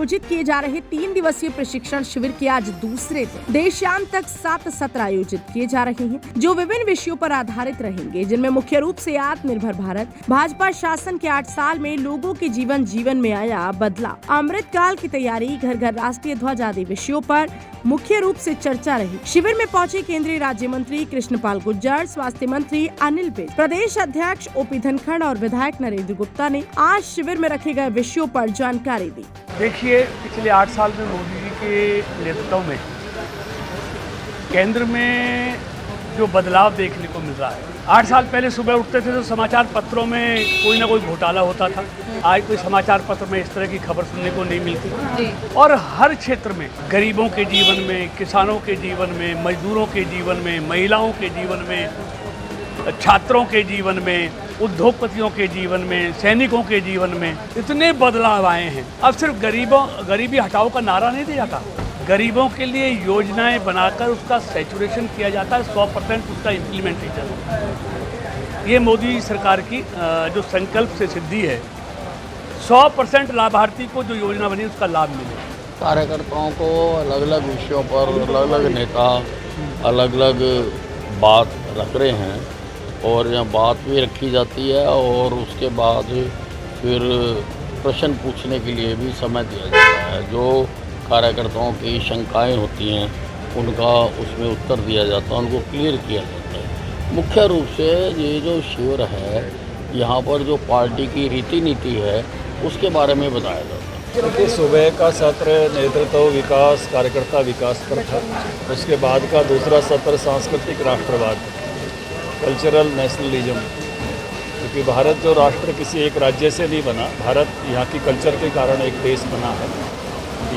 आयोजित किए जा रहे 3 दिवसीय प्रशिक्षण शिविर के आज दूसरे दिन देशयान तक 7 सत्र आयोजित किए जा रहे हैं, जो विभिन्न विषयों पर आधारित रहेंगे, जिनमें मुख्य रूप से आत्मनिर्भर भारत, भाजपा शासन के 8 साल में लोगों के जीवन में आया बदलाव, अमृत काल की तैयारी, घर घर राष्ट्रीय ध्वज आदि विषयों पर मुख्य रूप से चर्चा रही। शिविर में पहुंचे केंद्रीय राज्य मंत्री कृष्णपाल गुर्जर, स्वास्थ्य मंत्री अनिल विज, प्रदेश अध्यक्ष ओपी धनखड़ और विधायक नरेंद्र गुप्ता ने आज शिविर में रखे गए विषयों पर जानकारी दी। देखिए, पिछले 8 साल में मोदी जी के नेतृत्व में केंद्र में जो बदलाव देखने को मिल रहा है। 8 साल पहले सुबह उठते थे तो समाचार पत्रों में कोई ना कोई घोटाला होता था। आज कोई समाचार पत्र में इस तरह की खबर सुनने को नहीं मिलती और हर क्षेत्र में गरीबों के जीवन में, किसानों के जीवन में, मजदूरों के जीवन में, महिलाओं के जीवन में, छात्रों के जीवन में, उद्योगपतियों के जीवन में, सैनिकों के जीवन में इतने बदलाव आए हैं। अब सिर्फ गरीबी हटाओ का नारा नहीं दिया जाता, गरीबों के लिए योजनाएं बनाकर उसका सैचुरेशन किया जाता है, 100% उसका इम्प्लीमेंटेशन। ये मोदी सरकार की जो संकल्प से सिद्धि है, 100% लाभार्थी को जो योजना बनी उसका लाभ मिले। कार्यकर्ताओं को अलग अलग विषयों पर अलग अलग नेता अलग अलग बात रख रहे हैं और यहाँ बात भी रखी जाती है और उसके बाद फिर प्रश्न पूछने के लिए भी समय दिया जाता है। जो कार्यकर्ताओं की शंकाएं होती हैं उनका उसमें उत्तर दिया जाता है, उनको क्लियर किया जाता है। मुख्य रूप से ये जो शिविर है, यहाँ पर जो पार्टी की रीति नीति है उसके बारे में बताया जाता है। देखिए, सुबह का सत्र नेतृत्व विकास, कार्यकर्ता विकास पर था। उसके बाद का दूसरा सत्र सांस्कृतिक राष्ट्रवाद, कल्चरल नेशनलिज्म, क्योंकि भारत जो राष्ट्र किसी एक राज्य से नहीं बना, भारत यहाँ की कल्चर के कारण एक देश बना है।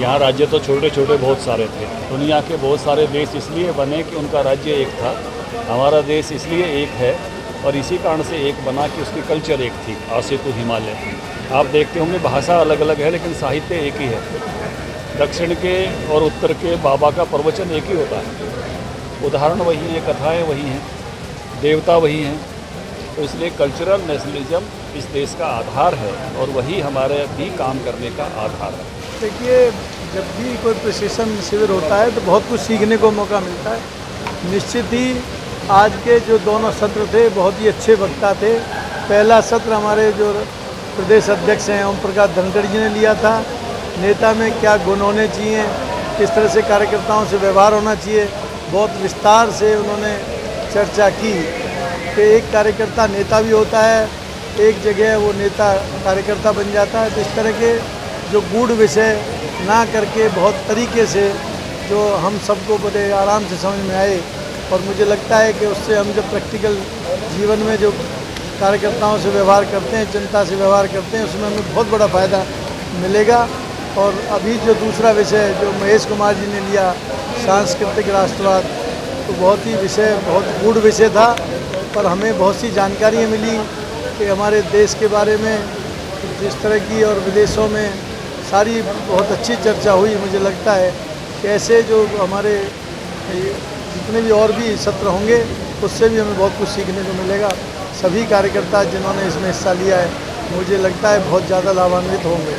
यहाँ राज्य तो छोटे छोटे बहुत सारे थे, दुनिया के बहुत सारे देश इसलिए बने कि उनका राज्य एक था। हमारा देश इसलिए एक है और इसी कारण से एक बना कि उसकी कल्चर एक थी, आज से तो हिमालय। आप देखते होंगे भाषा अलग अलग है लेकिन साहित्य एक ही है। दक्षिण के और उत्तर के बाबा का प्रवचन एक ही होता है, उदाहरण वही हैं, कथाएँ वही हैं, देवता वही हैं। तो इसलिए कल्चरल नेशनलिज्म इस देश का आधार है और वही हमारे भी काम करने का आधार है। देखिए, जब भी कोई प्रशिक्षण शिविर होता है तो बहुत कुछ सीखने को मौका मिलता है। निश्चित ही आज के जो दोनों सत्र थे बहुत ही अच्छे वक्ता थे। पहला सत्र हमारे जो प्रदेश अध्यक्ष हैं ओम प्रकाश धनखड़ जी ने लिया था। नेता में क्या गुण होने चाहिए, किस तरह से कार्यकर्ताओं से व्यवहार होना चाहिए, बहुत विस्तार से उन्होंने चर्चा की कि एक कार्यकर्ता नेता भी होता है, एक जगह वो नेता कार्यकर्ता बन जाता है। तो इस तरह के जो गूढ़ विषय ना करके बहुत तरीके से जो हम सबको बड़े आराम से समझ में आए और मुझे लगता है कि उससे हम जब प्रैक्टिकल जीवन में जो कार्यकर्ताओं से व्यवहार करते हैं, जनता से व्यवहार करते हैं, उसमें हमें बहुत बड़ा फ़ायदा मिलेगा। और अभी जो दूसरा विषय जो महेश कुमार जी ने लिया, सांस्कृतिक राष्ट्रवाद, तो बहुत गूढ़ विषय था, पर हमें बहुत सी जानकारियाँ मिली कि हमारे देश के बारे में जिस तरह की और विदेशों में सारी बहुत अच्छी चर्चा हुई। मुझे लगता है कि ऐसे जो हमारे जितने भी और भी सत्र होंगे उससे भी हमें बहुत कुछ सीखने को मिलेगा। सभी कार्यकर्ता जिन्होंने इसमें हिस्सा लिया है, मुझे लगता है बहुत ज़्यादा लाभान्वित होंगे।